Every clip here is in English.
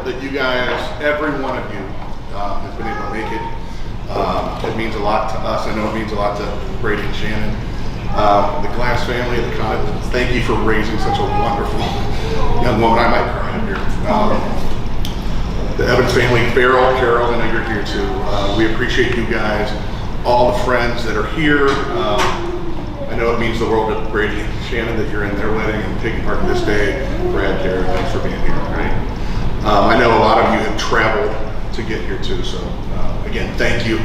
that you guys, every one of you, has been able to make it. It means a lot to us. I know it means a lot to Brady and Shannon. The Glass family, the Condons, thank you for raising such a wonderful young woman. I might cry up here. The Evans family, Carol, I know you're here too. We appreciate you guys, all the friends that are here. I know it means the world to Brady and Shannon that you're in their wedding and taking part in this day. Brad, Karen, thanks for being here. Right? I know a lot of you have traveled to get here too, so again, thank you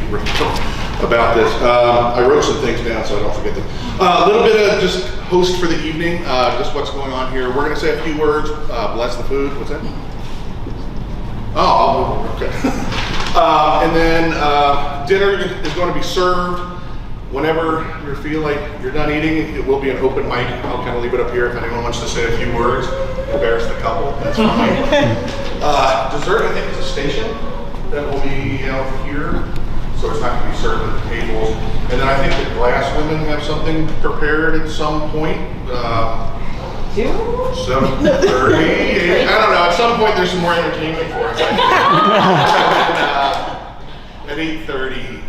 about this. I wrote some things down so I don't forget them. A little bit of just host for the evening, just what's going on here. We're going to say a few words. Bless the food. What's that? Oh, okay. And then dinner is going to be served. Whenever you feel like you're done eating, it will be an open mic. I'll kind of leave it up here if anyone wants to say a few words. Embarrass the couple, that's fine. Dessert, I think, is a station that will be out here. So it's not going to be served at the tables. And then I think the Glass women have something prepared at some point. 7:30. I don't know. At some point, there's some more entertainment for us. At 8:30,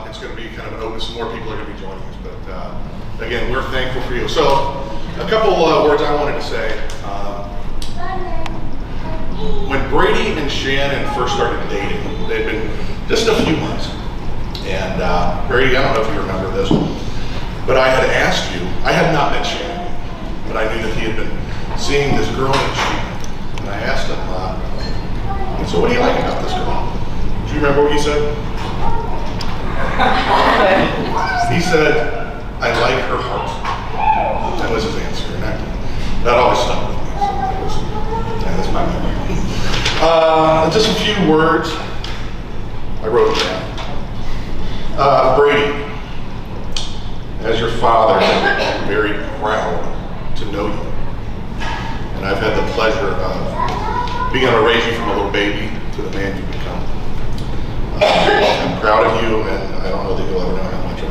it's going to be kind of an open. Some more people are going to be joining us. But again, we're thankful for you. So a couple words I wanted to say. When Brady and Shannon first started dating, they'd been just a few months. And Brady, I don't know if you remember this, but I had asked you, I had not met Shannon, but I knew that he had been seeing this girl named Shannon. And I asked him, so what do you like about this girl? Do you remember what you said? He said, I like her heart. That was his answer. And that always stuck with me. So that's my memory. Just a few words. I wrote it down. Brady, as your father, I'm very proud to know you. And I've had the pleasure of being able to raise you from a little baby to the man you've become. I'm proud of you, and I don't know that you'll ever know how much I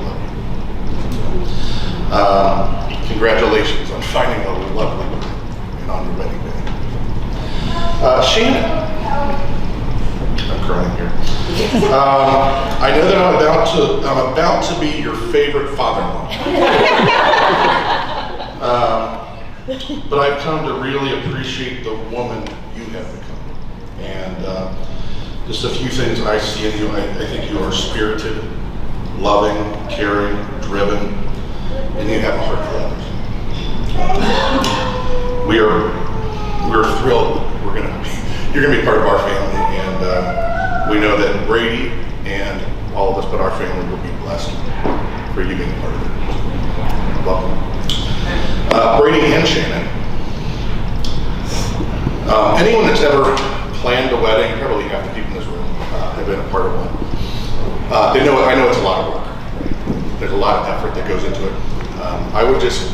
love you. Congratulations on finding a lovely woman and on your wedding day. Shannon, I'm crying here. I know that I'm about to be your favorite father-in-law. But I've come to really appreciate the woman you have become. And just a few things I see in you. I think you are spirited, loving, caring, driven, and you have a heart for others. We're thrilled. You're gonna be part of our family, and we know that Brady and all of us, but our family, will be blessed for you being part of it. Welcome. Brady and Shannon. Anyone that's ever planned a wedding, probably half the people in this room have been a part of one. I know it's a lot of work. There's a lot of effort that goes into it. I would just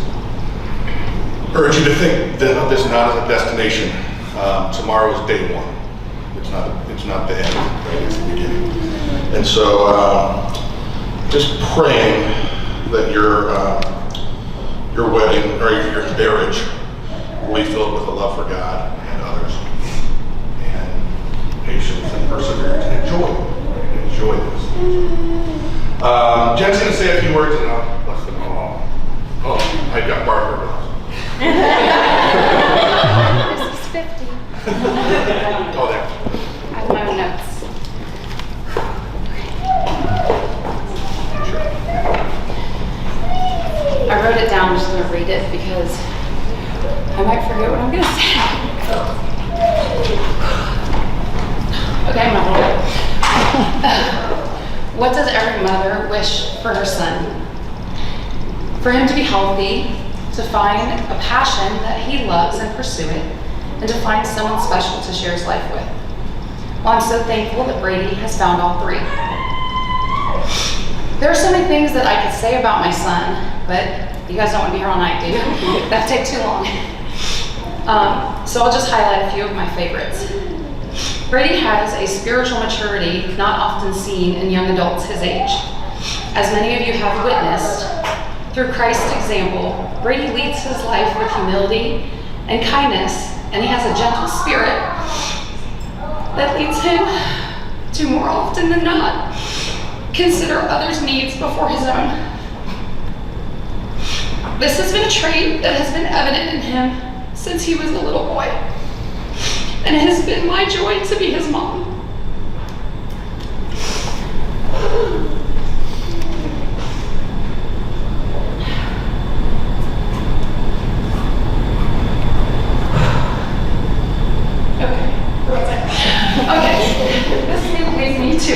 urge you to think of this not as a destination. Tomorrow is day one. It's not the end, right? It's the beginning. And so, just praying that your wedding or your marriage will be filled with a love for God and others, and patience and perseverance and enjoy this. Jen's going to say a few words, and I'll bless them all. Oh, I've got Barbara. This is 50. Oh, there. I have my own notes. Sure. I wrote it down. I'm just going to read it because I might forget what I'm going to say. Okay, I'm not going to. What does every mother wish for her son? For him to be healthy, to find a passion that he loves and pursue it, and to find someone special to share his life with. Well, I'm so thankful that Brady has found all three. There are so many things that I could say about my son, but you guys don't want to be here all night, do you? That'd take too long. So I'll just highlight a few of my favorites. Brady has a spiritual maturity not often seen in young adults his age. As many of you have witnessed, through Christ's example, Brady leads his life with humility and kindness, and he has a gentle spirit. that leads him to, more often than not, consider others' needs before his own. This has been a trait that has been evident in him since he was a little boy, and it has been my joy to be his mom. This leads me to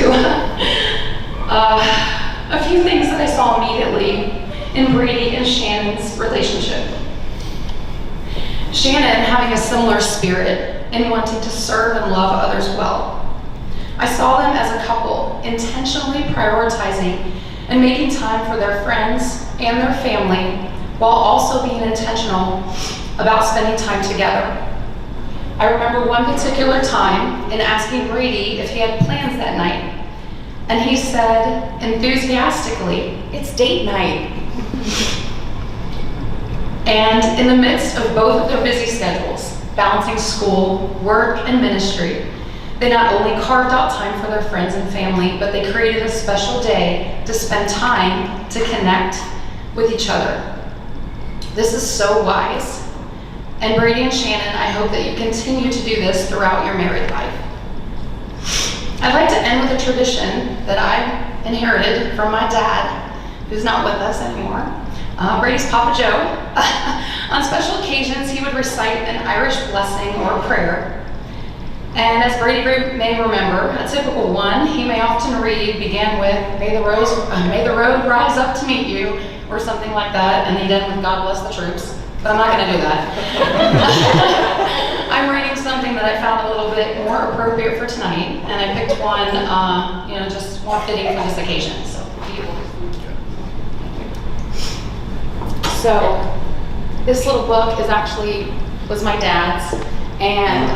a few things that I saw immediately in Brady and Shannon's relationship. Shannon having a similar spirit in wanting to serve and love others well. I saw them as a couple intentionally prioritizing and making time for their friends and their family while also being intentional about spending time together. I remember one particular time in asking Brady if he had plans that night, and he said enthusiastically, "It's date night." And in the midst of both of their busy schedules, balancing school, work, and ministry, they not only carved out time for their friends and family, but they created a special day to spend time to connect with each other. This is so wise. And Brady and Shannon, I hope that you continue to do this throughout your married life. I'd like to end with a tradition that I inherited from my dad, who's not with us anymore, Brady's Papa Joe. On special occasions, he would recite an Irish blessing or prayer. And as Brady may remember, a typical one he may often read began with, may the road rise up to meet you, or something like that, and he'd end with God bless the troops. But I'm not going to do that. I'm reading something that I found a little bit more appropriate for tonight, and I picked one, just more fitting for this occasion. So this little book was my dad's, and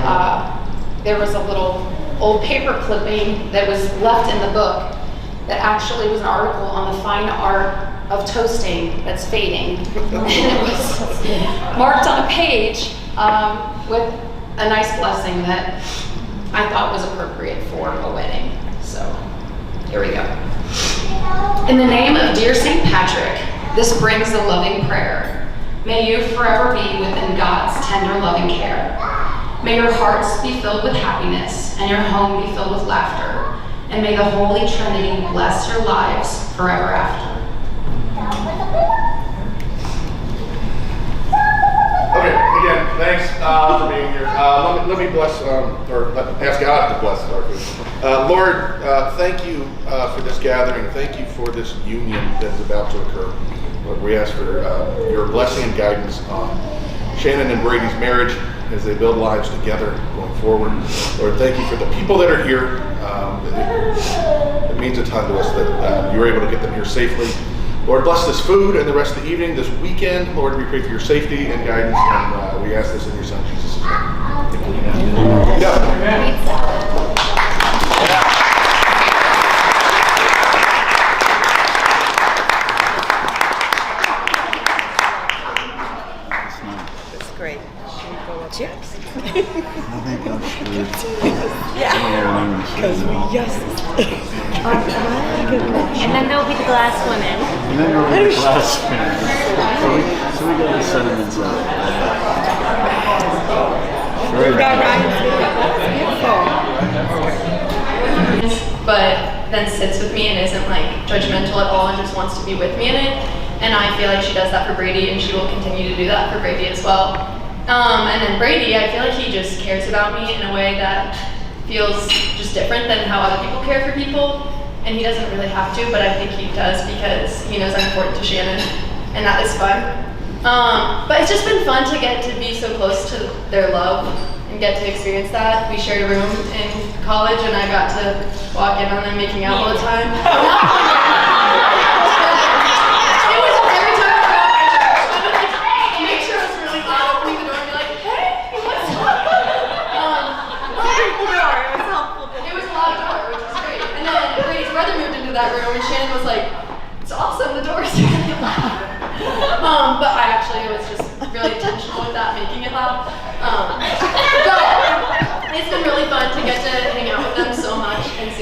there was a little old paper clipping that was left in the book that actually was an article on the fine art of toasting that's fading. And it was marked on a page with a nice blessing that I thought was appropriate for a wedding. So here we go. In the name of dear St. Patrick, this brings a loving prayer. May you forever be within God's tender loving care. May your hearts be filled with happiness and your home be filled with laughter. And may the Holy Trinity bless your lives forever after. Okay, again, thanks for being here. Let me bless, ask God to bless our food. Lord, thank you for this gathering. Thank you for this union that is about to occur. Lord, we ask for your blessing and guidance on Shannon and Brady's marriage as they build lives together going forward. Lord, thank you for the people that are here. It means a ton to us that you were able to get them here safely. Lord, bless this food and the rest of the evening, this weekend. Lord, we pray for your safety and guidance, and we ask this in your Son, Jesus' name. Amen. Yeah. Great. Chips? I think I'm screwed. Yeah. Because yes. And then there'll be the glass one in. And then we'll be the glass fan. So we got the sentiments out. We got Ryan's video. That was beautiful. But then sits with me and isn't like judgmental at all and just wants to be with me in it. And I feel like she does that for Brady, and she will continue to do that for Brady as well. And then Brady, I feel like he just cares about me in a way that feels just different than how other people care for people. And he doesn't really have to, but I think he does because he knows I'm important to Shannon, and that is fun. But it's just been fun to get to be so close to their love and get to experience that. We shared a room in college, and I got to walk in on them making out all the time. It was every time I got my church, I would like make sure it was really loud, opening the door and be like, hey, what's up? It was a loud door, which was great. And then Brady's brother moved into that room, and Shannon was like, it's awesome, the door's really loud. But I actually was just really intentional with that, making it loud. But it's been really fun to get to hang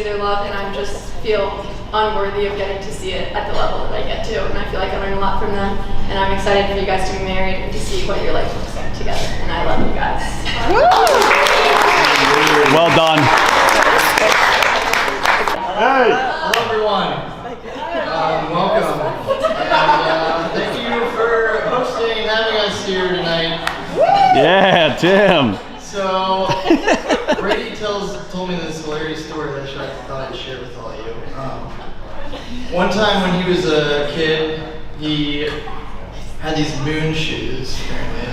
their love, and I just feel unworthy of getting to see it at the level that I get to, and I feel like I learn a lot from them, and I'm excited for you guys to be married and to see what your life looks like together, and I love you guys. Well done. Hey. Hello everyone. Welcome. And thank you for hosting and having us here tonight. Yeah, Tim. So, Brady told me this hilarious story that I thought I'd share with all of you. One time when he was a kid, he had these moon shoes, apparently.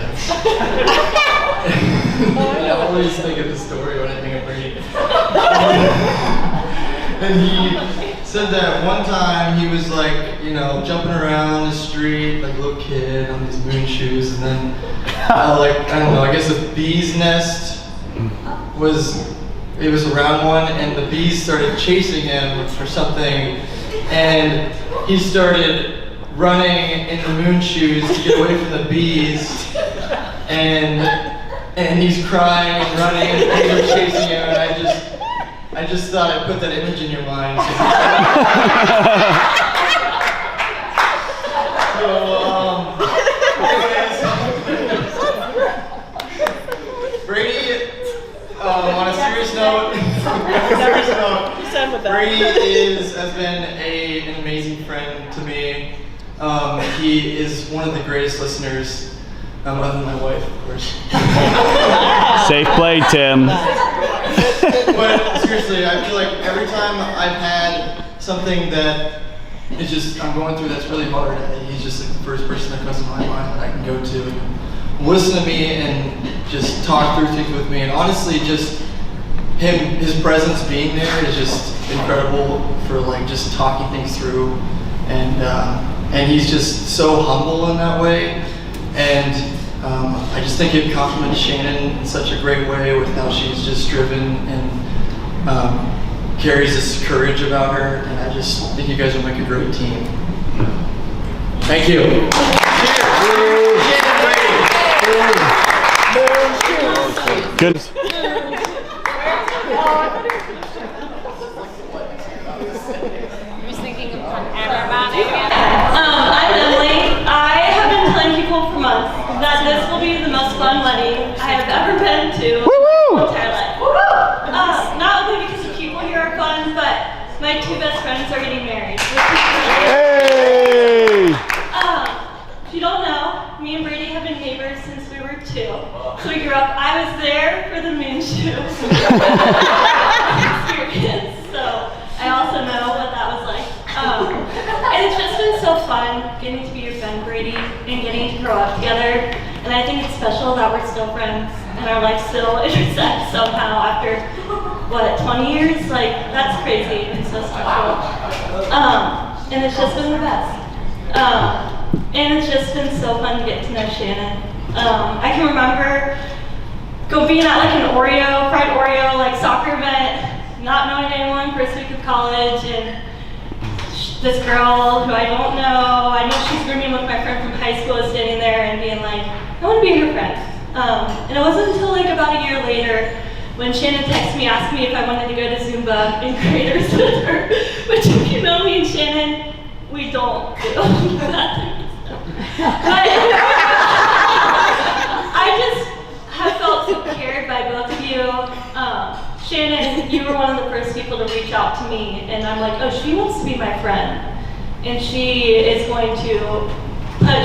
I always think of this story when I think of Brady. And he said that one time he was like, you know, jumping around the street like a little kid on these moon shoes, and then I don't know, I guess a bee's nest was around one, and the bees started chasing him for something, and he started running in the moon shoes to get away from the bees, and he's crying and running, and they're chasing him, and I just thought I'd put that image in your mind. Anyways, Brady, on a serious note, Brady has been an amazing friend to me. He is one of the greatest listeners, other than my wife, of course. Safe play, Tim. But seriously, I feel like every time I've had something that is just I'm going through that's really hard, he's just like the first person that comes to my mind that I can go to and listen to me and just talk through things with me. And honestly, just his presence being there is just incredible for like just talking things through. And he's just so humble in that way. And I just think it compliments Shannon in such a great way with how she's just driven and carries this courage about her, and I just think you guys will make a great team. Thank you. Good. I'm Emily. I have been telling people for months that this will be the most fun wedding I have ever been to in my entire life. Not only because the people here are fun, but my two best friends are getting married. Hey! If you don't know, me and Brady have been neighbors since we were 2. So we grew up. I was there for the moon shoes experience, so I also know what that was like. And it's just been so fun getting to be your friend, Brady, and getting to grow up together. And I think it's special that we're still friends and our lives still intersect somehow after, 20 years? Like, that's crazy and so special. And it's just been the best. And it's just been so fun to get to know Shannon. I can remember being at like an fried Oreo, like soccer event, not knowing anyone, first week of college, and this girl who I don't know, I know she's rooming with my friend from high school, is standing there and being like, I want to be her friend. And it wasn't until like about a year later when Shannon texted me, asked me if I wanted to go to Zumba and creators with her, which if you know me and Shannon, we don't do that type of stuff. But I just have felt so cared by both of you. Shannon, you were one of the first people to reach out to me, and I'm like, oh, she wants to be my friend, and she is going to,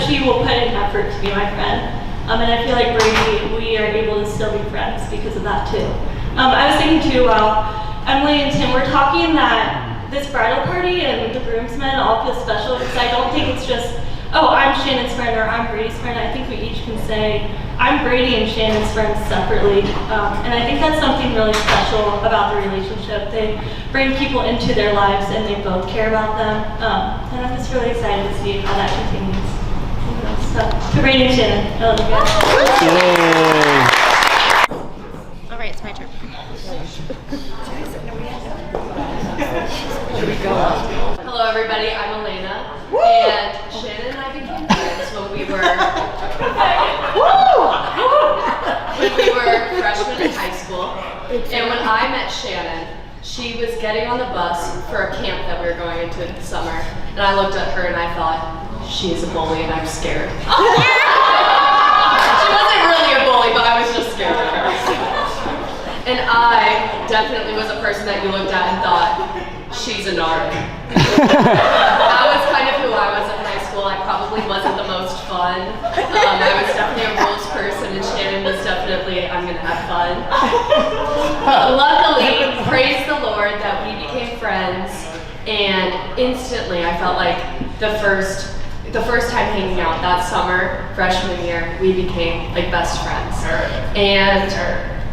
she will put in effort to be my friend. And I feel like Brady, we are able to still be friends because of that too. I was thinking too, Emily and Tim were talking that this bridal party and the groomsmen all feel special because I don't think it's just, oh, I'm Shannon's friend or I'm Brady's friend. I think we each can say, I'm Brady and Shannon's friends separately. And I think that's something really special about the relationship. They bring people into their lives and they both care about them. And I'm just really excited to see how that continues. So, to Brady and Shannon, I love you guys. All right, it's my turn. Hello everybody, I'm Elena, and Shannon and I became friends when we were freshmen in high school. And when I met Shannon, She was getting on the bus for a camp that we were going into this summer, and I looked at her and I thought, she is a bully and I'm scared. She wasn't really a bully, but I was just scared of her. And I definitely was a person that you looked at and thought, she's a narc. That was kind of who I was in high school. I probably wasn't the most fun. I was definitely a rules person, and Shannon was definitely, I'm gonna have fun. But luckily, praise the Lord that we became friends, and instantly I felt like the first time hanging out that summer, freshman year, we became like best friends. And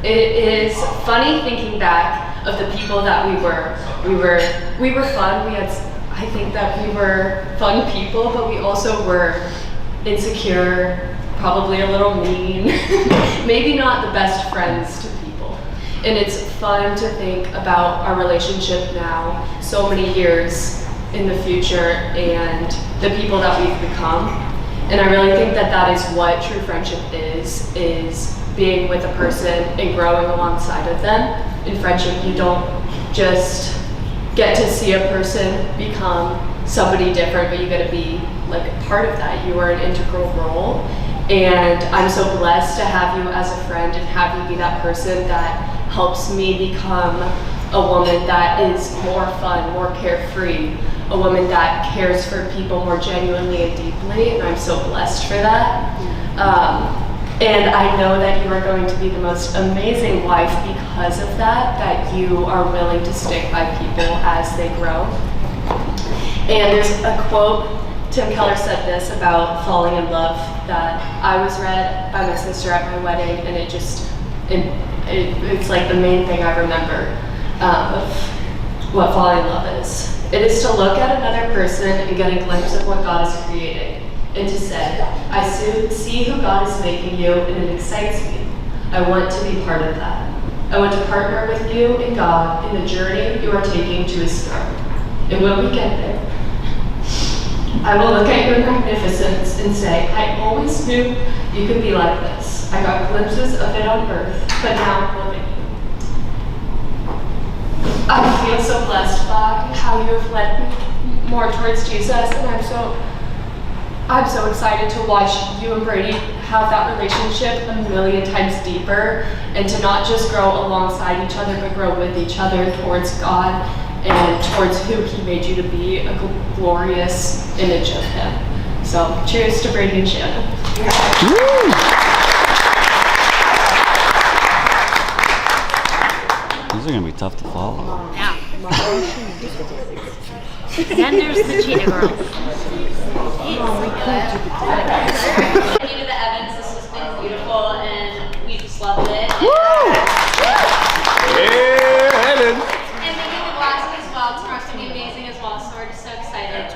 it is funny thinking back of the people that we were. We were fun. I think that we were fun people, but we also were insecure, probably a little mean, maybe not the best friends to people. And it's fun to think about our relationship now, so many years in the future, and the people that we've become. And I really think that that is what true friendship is being with a person and growing alongside of them. In friendship, you don't just get to see a person become somebody different, but you get to be like a part of that. You are an integral role. And I'm so blessed to have you as a friend and have you be that person that helps me become a woman that is more fun, more carefree, a woman that cares for people more genuinely and deeply, and I'm so blessed for that. And I know that you are going to be the most amazing wife because of that you are willing to stick by people as they grow. And there's a quote, Tim Keller said this about falling in love, that I was read by my sister at my wedding, and it's like the main thing I remember of what falling in love is. It is to look at another person and get a glimpse of what God is creating, and to say, I see who God is making you, and it excites me. I want to be part of that. I want to partner with you and God in the journey you are taking to His throne. And when we get there, I will look at your magnificence and say, I always knew you could be like this. I got glimpses of it on earth, but now I'm living. I feel so blessed by how you have led me more towards Jesus, and I'm so excited to watch you and Brady have that relationship a million times deeper, and to not just grow alongside each other, but grow with each other towards God and towards who He made you to be, a glorious image of Him. So cheers to Brady and Shannon. These are gonna be tough to follow. Yeah. Then there's the cheetah girls. Thank you to the Evans. This has been beautiful, and we just loved it. Yeah, And thank you to the Glasses as well. Tomorrow's gonna be amazing as well, so we're just so excited.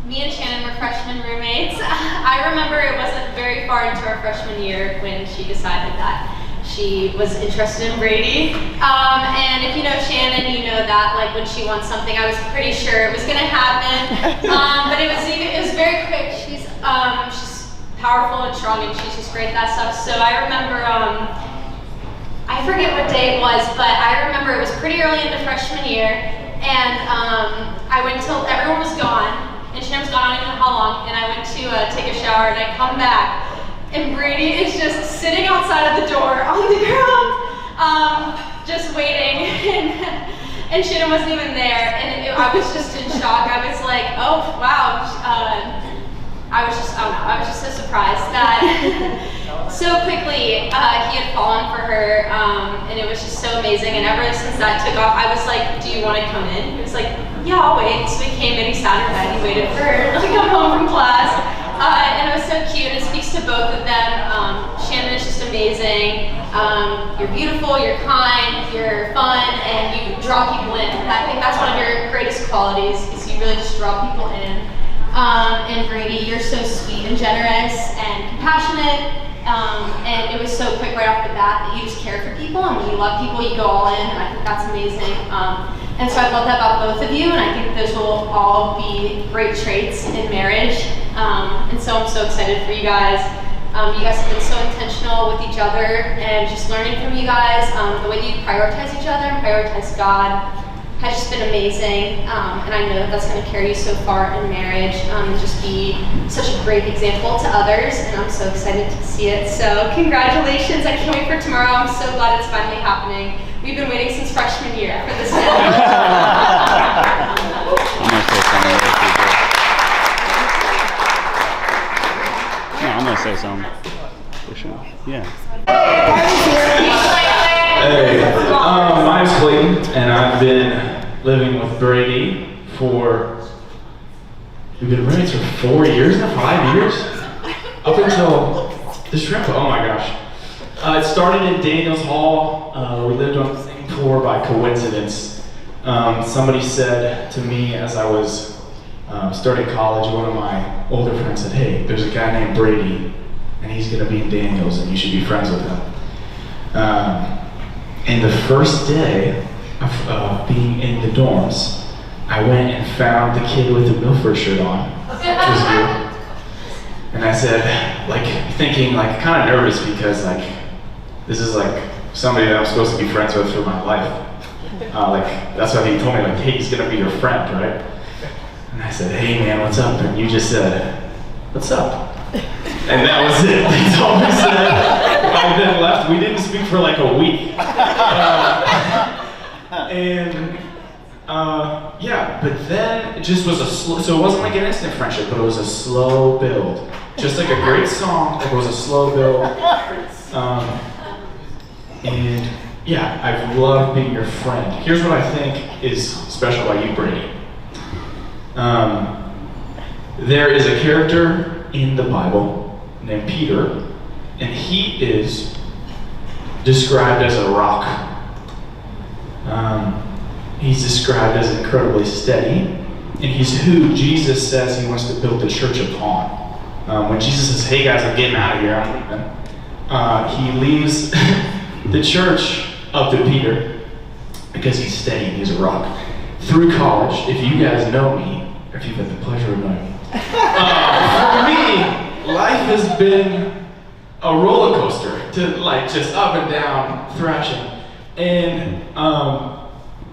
Me and Shannon were freshman roommates. I remember it wasn't very far into our freshman year when she decided that she was interested in Brady. And if you know Shannon, you know that like when she wants something, I was pretty sure it was gonna happen. But it was very quick. She's powerful and strong, and she's just great at that stuff. So I remember, I forget what day it was, but I remember it was pretty early in the freshman year, and I went till everyone was gone, and Shannon was gone, I don't even know how long, and I went to take a shower, and I come back, and Brady is just sitting outside of the door on the ground, just waiting, and Shannon wasn't even there, and I was just in shock. I was like, oh wow, I was just so surprised that so quickly he had fallen for her, and it was just so amazing. And ever since that took off, I was like, do you want to come in? He was like, yeah, I'll wait. So we came in, he sat in her bed, he waited for her to come home from class. And it was so cute, and it speaks to both of them. Shannon is just amazing. You're beautiful, you're kind, you're fun, and you draw people in. I think that's one of your greatest qualities, is you really just draw people in. And Brady, you're so sweet and generous and compassionate. And it was so quick right off the bat that you just care for people, and when you love people, you go all in, and I think that's amazing. And so I love that about both of you, and I think those will all be great traits in marriage. And so I'm so excited for you guys. You guys have been so intentional with each other and just learning from you guys. The way that you prioritize each other and prioritize God has just been amazing. And I know that that's going to carry you so far in marriage and just be such a great example to others. And I'm so excited to see it. So congratulations. I can't wait for tomorrow. I'm so glad it's finally happening. We've been waiting since freshman year for this day. I'm gonna say something. For sure. Yeah. Hey, my name's Clayton, and I've been living with Brady we've been roommates for 4 years now, 5 years? Up until this trip, oh my gosh. It started in Daniels Hall. We lived on the same floor by coincidence. Somebody said to me as I was starting college, one of my older friends said, hey, there's a guy named Brady, and he's gonna be in Daniels, and you should be friends with him. And the first day of being in the dorms, I went and found the kid with the Milford shirt on, which was you. And I said, like, thinking, like, kind of nervous because, like, this is, like, somebody that I'm supposed to be friends with for my life. Like, that's why he told me, like, hey, he's gonna be your friend, right? And I said, hey, man, what's up? And you just said, what's up? And that was it. That's all we said. I then left. We didn't speak for like a week. Yeah, but then it just was a slow, so it wasn't like an instant friendship, but it was a slow build. Just like a great song, it was a slow build. And yeah, I've loved being your friend. Here's what I think is special about you, Brady. There is a character in the Bible named Peter, and he is described as a rock. He's described as incredibly steady, and he's who Jesus says he wants to build the church upon. When Jesus says, hey guys, I'm getting out of here, I'm leaving, he leaves the church up to Peter because he's steady and he's a rock. Through college, if you guys know me, or if you've had the pleasure of knowing me, for me, life has been a roller coaster to like just up and down, thrashing. And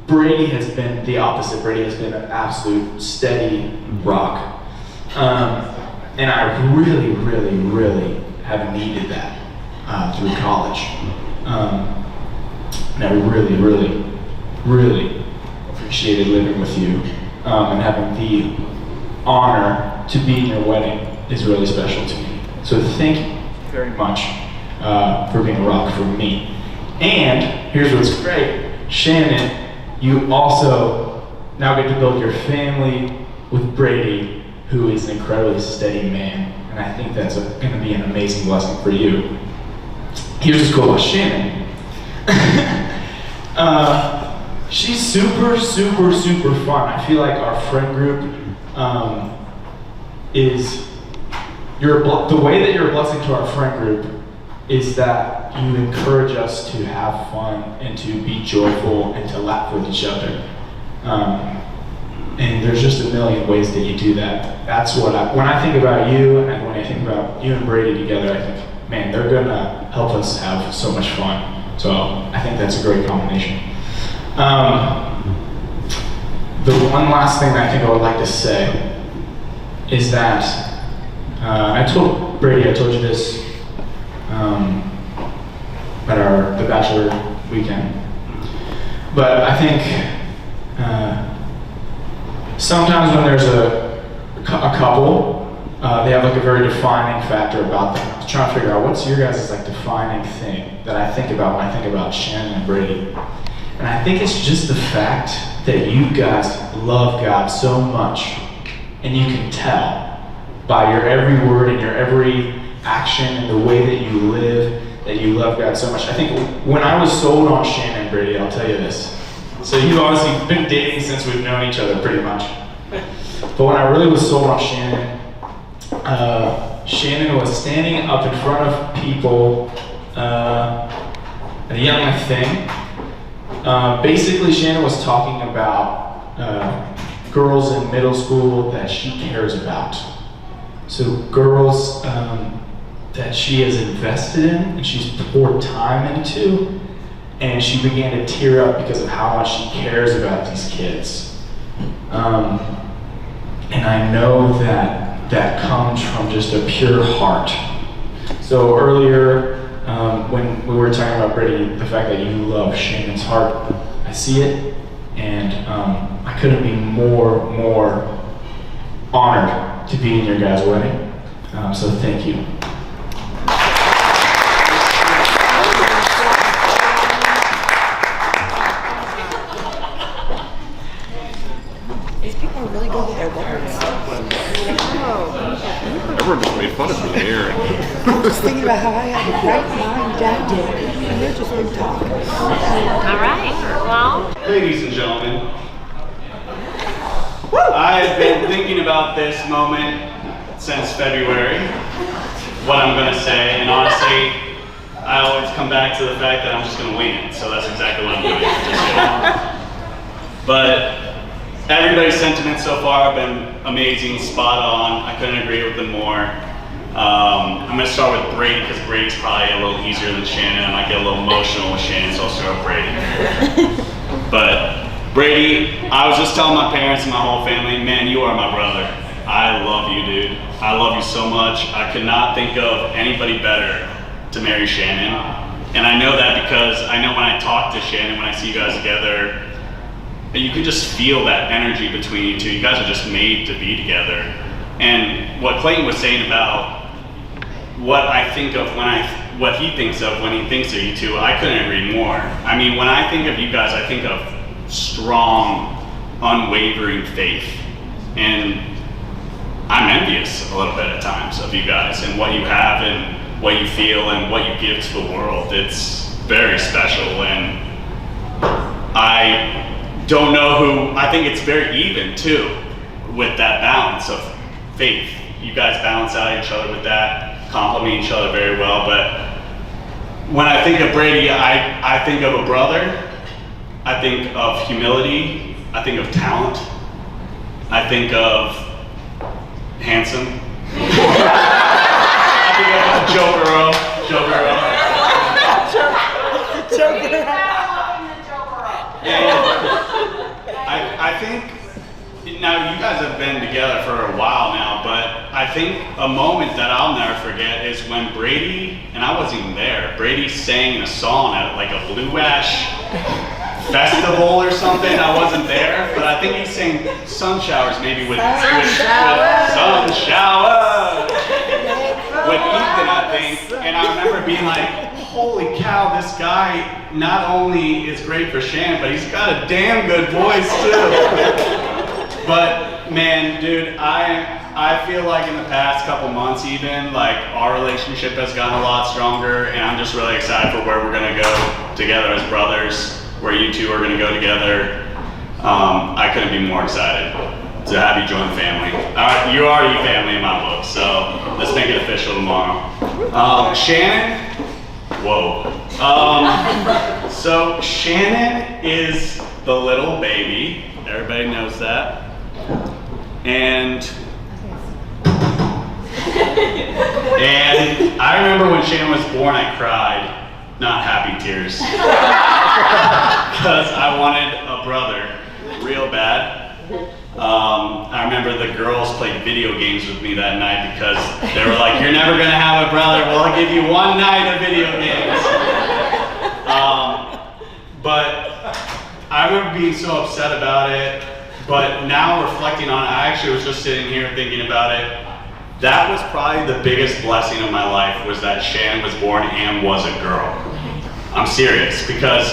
Brady has been the opposite. Brady has been an absolute steady rock. And I really, really, really have needed that through college. And I really, really, really appreciated living with you and having the honor to be in your wedding is really special to me. So thank you very much for being a rock for me. And here's what's great, Shannon, you also now get to build your family with Brady, who is an incredibly steady man. And I think that's going to be an amazing blessing for you. Here's what's cool about Shannon. She's super, super, super fun. I feel like our friend group is, the way that you're a blessing to our friend group is that you encourage us to have fun and to be joyful and to laugh with each other. And there's just a million ways that you do that. That's what when I think about you and when I think about you and Brady together, I think, man, they're gonna help us have so much fun. So I think that's a great combination. The one last thing I think I would like to say is that I told Brady, I told you this at the bachelor weekend, but I think sometimes when there's a couple, they have like a very defining factor about them. I was trying to figure out what's your guys' like defining thing that I think about when I think about Shannon and Brady. And I think it's just the fact that you guys love God so much, and you can tell by your every word and your every action and the way that you live that you love God so much. I think when I was sold on Shannon, Brady, I'll tell you this. So you've obviously been dating since we've known each other pretty much. But when I really was sold on Shannon, Shannon was standing up in front of people at a young thing. Basically, Shannon was talking about girls in middle school that she cares about. So girls that she has invested in and she's poured time into, and she began to tear up because of how much she cares about these kids. And I know that that comes from just a pure heart. So earlier, when we were talking about Brady, the fact that you love Shannon's heart, I see it, and I couldn't be more honored to be in your guys' wedding. So thank you. These people are really good with their words. Everyone just made fun of me there. I was thinking about how I had to write mine Dad did, and they're just going to talk. All right. Well, Ladies and gentlemen, I've been thinking about this moment since February, what I'm going to say, and honestly, I always come back to the fact that I'm just going to wing it, so that's exactly what I'm doing. But everybody's sentiments so far have been amazing, spot on. I couldn't agree with them more. I'm going to start with Brady because Brady's probably a little easier than Shannon. I might get a little emotional with Shannon, so I'll start with Brady. But Brady, I was just telling my parents and my whole family, man, you are my brother. I love you, dude. I love you so much. I could not think of anybody better to marry Shannon. And I know that because I know when I talk to Shannon, when I see you guys together, you can just feel that energy between you two. You guys are just made to be together. And what Clayton was saying about what I think of what he thinks of when he thinks of you two, I couldn't agree more. I mean, when I think of you guys, I think of strong, unwavering faith. And I'm envious a little bit at times of you guys and what you have and what you feel and what you give to the world. It's very special, and I don't know who, I think it's very even too with that balance of faith. You guys balance out each other with that, complement each other very well. But when I think of Brady, I think of a brother, I think of humility, I think of talent, I think of handsome. I think of Joe Burrow. I think, now you guys have been together for a while now, but I think a moment that I'll never forget is when Brady, and I wasn't even there, Brady sang a song at like a Blue Ash festival or something. I wasn't there, but I think he sang Sun Showers maybe with Sun Shower with Ethan, I think. And I remember being like, holy cow, this guy not only is great for Shannon, but he's got a damn good voice too. But man, dude, I feel like in the past couple months even, like our relationship has gotten a lot stronger, and I'm just really excited for where we're gonna go together as brothers, where you two are gonna go together. I couldn't be more excited to have you join the family. You're already family in my book, so let's make it official tomorrow. Shannon, whoa. So Shannon is the little baby. Everybody knows that. And I remember when Shannon was born, I cried. Not happy tears. Because I wanted a brother real bad. I remember the girls played video games with me that night because they were like, you're never going to have a brother. Well, I'll give you one night of video games. But I remember being so upset about it. But now reflecting on it, I actually was just sitting here thinking about it. That was probably the biggest blessing of my life, was that Shannon was born and was a girl. I'm serious, because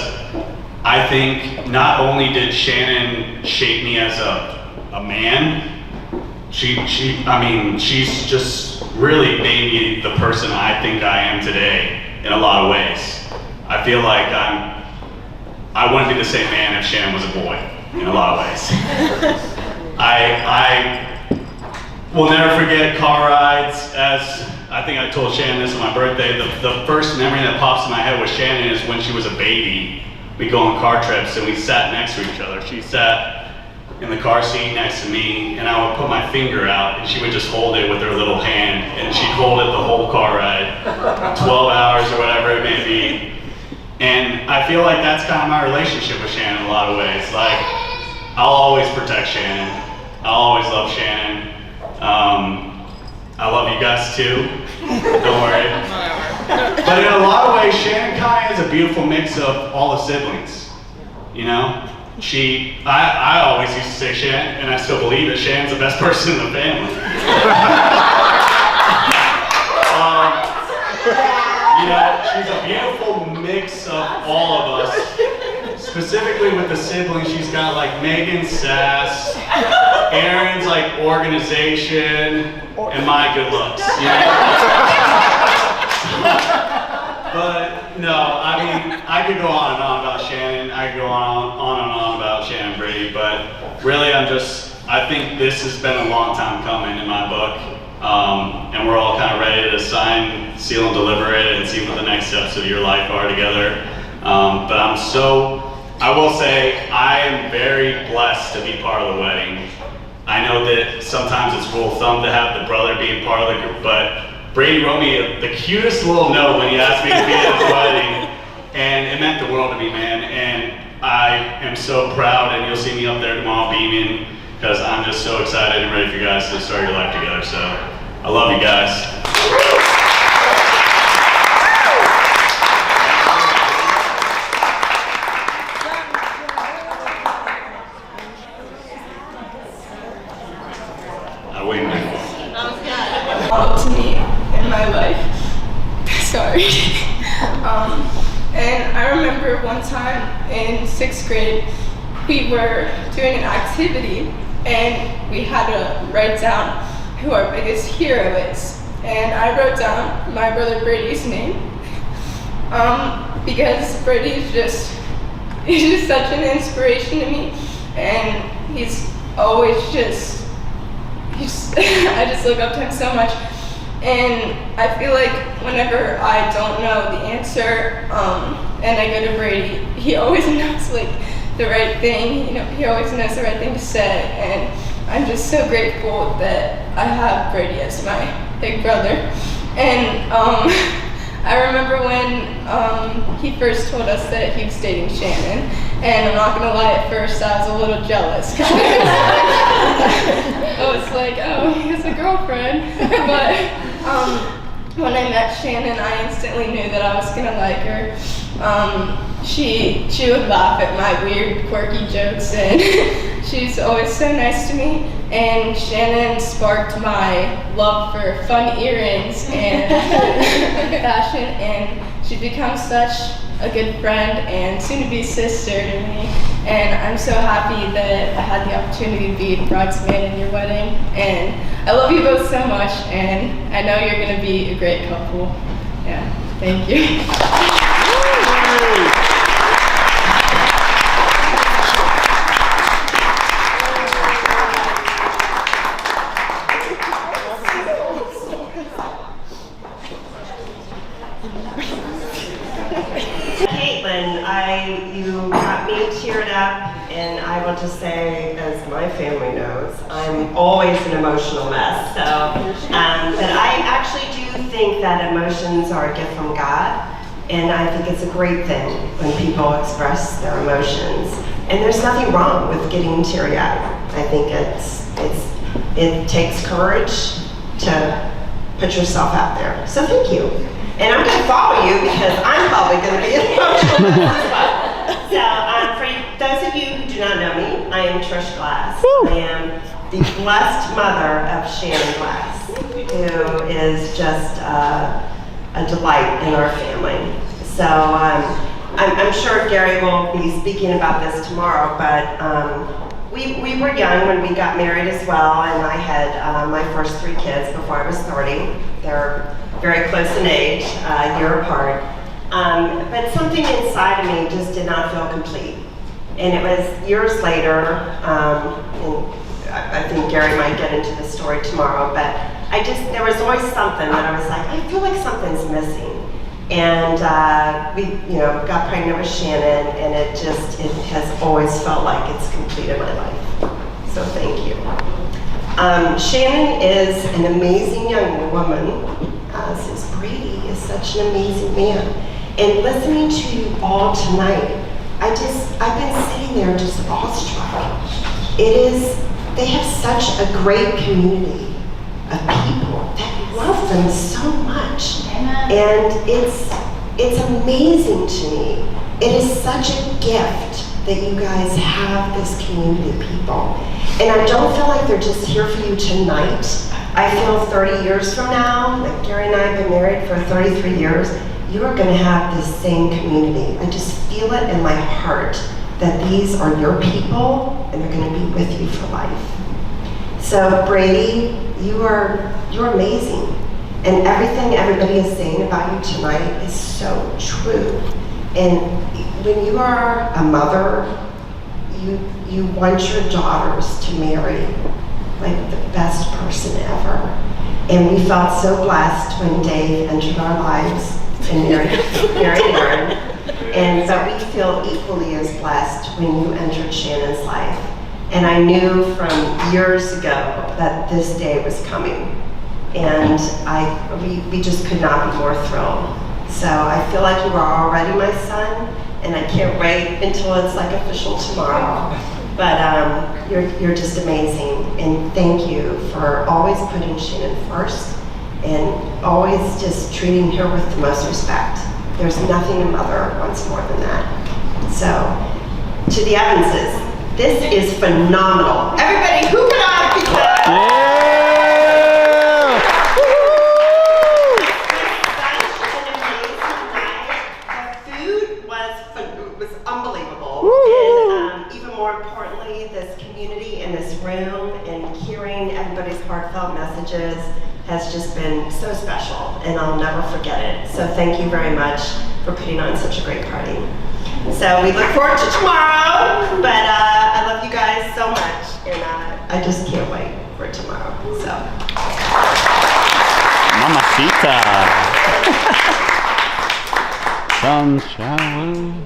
I think not only did Shannon shape me as a man, she's just really made me the person I think I am today in a lot of ways. I feel like I wouldn't be the same man if Shannon was a boy, in a lot of ways. I will never forget car rides. As I think I told Shannon this on my birthday, the first memory that pops in my head with Shannon is when she was a baby. We go on car trips and we sat next to each other. She sat in the car seat next to me, and I would put my finger out, and she would just hold it with her little hand, and she'd hold it the whole car ride, 12 hours or whatever it may be. And I feel like that's kind of my relationship with Shannon in a lot of ways. Like, I'll always protect Shannon. I'll always love Shannon. I love you guys too. Don't worry. But in a lot of ways, Shannon kind of is a beautiful mix of all the siblings. You know? I always used to say Shannon, and I still believe that Shannon's the best person in the family. You know, she's a beautiful mix of all of us. Specifically with the siblings, she's got like Megan's sass, Aaron's like organization, and my good looks. You know? But no, I mean, I could go on and on about Shannon. I could go on and on about Shannon Brady, but really I think this has been a long time coming in my book. And we're all kind of ready to sign, seal, and deliver it and see what the next steps of your life are together. But I will say, I am very blessed to be part of the wedding. I know that sometimes it's rule of thumb to have the brother be part of the group, but Brady wrote me the cutest little note when he asked me to be at his wedding, and it meant the world to me, man. And I am so proud, and you'll see me up there tomorrow beaming, because I'm just so excited and ready for you guys to start your life together. So, I love you guys. I win. To me in my life. Sorry. And I remember one time in 6th grade, we were doing an activity and we had to write down who our biggest hero is. And I wrote down my brother Brady's name because Brady is he's just such an inspiration to me, and he's always I just look up to him so much. And I feel like whenever I don't know the answer and I go to Brady, he always knows like the right thing. You know, he always knows the right thing to say, and I'm just so grateful that I have Brady as my big brother. And I remember when he first told us that he was dating Shannon, and I'm not gonna lie, at first I was a little jealous. I was like, oh, he has a girlfriend. But when I met Shannon, I instantly knew that I was gonna like her. She would laugh at my weird, quirky jokes, and she's always so nice to me. And Shannon sparked my love for fun earrings and fashion, and she's become such a good friend and soon-to-be sister to me. And I'm so happy that I had the opportunity to be the bridesmaid in your wedding. And I love you both so much, and I know you're gonna be a great couple. Yeah, thank you. You got me teared up, and I will just say, as my family knows, I'm always an emotional mess. So, but I actually do think that emotions are a gift from God, and I think it's a great thing when people express their emotions. And there's nothing wrong with getting teary-eyed. I think it takes courage to put yourself out there. So thank you. And I'm going to follow you because I'm probably going to be an emotional mess as well. So for those of you who do not know me, I am Trish Glass. Woo! I am the blessed mother of Shannon Glass, who is just a delight in our family. So I'm sure Gary will be speaking about this tomorrow, but we were young when we got married as well, and I had my first 3 kids before I was 30. They're very close in age, a year apart. But something inside of me just did not feel complete. And it was years later, and I think Gary might get into the story tomorrow, but there was always something that I was like, I feel like something's missing. And we got pregnant with Shannon, and it has always felt like it's completed my life. So thank you. Shannon is an amazing young woman, as is Brady is such an amazing man. And listening to you all tonight, I've been sitting there just awestruck. They have such a great community of people that love them so much. Amen. And it's amazing to me. It is such a gift that you guys have this community of people. And I don't feel like they're just here for you tonight. I feel 30 years from now, like Gary and I have been married for 33 years, you are gonna have this same community. I just feel it in my heart that these are your people and they're gonna be with you for life. So Brady, you're amazing. And everything everybody is saying about you tonight is so true. And when you are a mother, you want your daughters to marry like the best person ever. And we felt so blessed when Dave entered our lives and married Aaron. And but we feel equally as blessed when you entered Shannon's life. And I knew from years ago that this day was coming. And we just could not be more thrilled. So I feel like you are already my son, and I can't wait until it's like official tomorrow. But you're just amazing, and thank you for always putting Shannon first, and always just treating her with the most respect. There's nothing a mother wants more than that. So, to the Evanses, this is phenomenal. Everybody, hoop it up because. Heartfelt messages has just been so special, and I'll never forget it. So thank you very much for putting on such a great party. So we look forward to tomorrow, but I love you guys so much, and I just can't wait for tomorrow. So. Mamacita. Sunshine.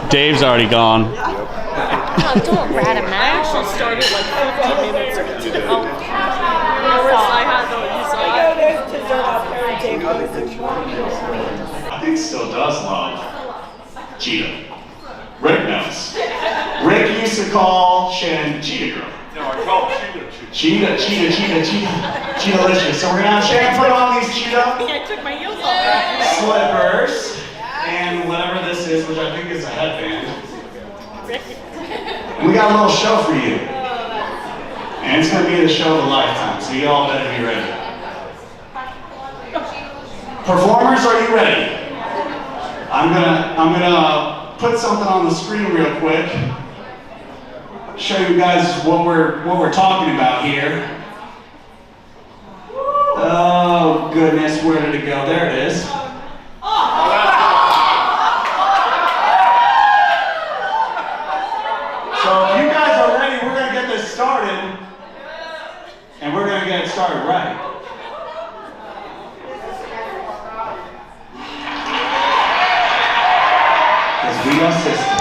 Dave's already gone. Oh, don't rat him out. I actually started like 15 minutes ago. I had there's dessert out there and Dave I think still does love Cheetah. Rick knows. Rick used to call Shannon Cheetah Girl. No, I call Cheetah. Cheetah-licious. So we're gonna have Shannon put on these Cheetah I took my heels off. slippers and whatever this is, which I think is a headband. We got a little show for you. And it's gonna be the show of a lifetime, so you all better be ready. Performers, are you ready? I'm gonna put something on the screen real quick. Show you guys what we're talking about here. Oh goodness, where did it go? There it is. So if you guys are ready, we're gonna get this started, and we're gonna get it started right. Because we got systems.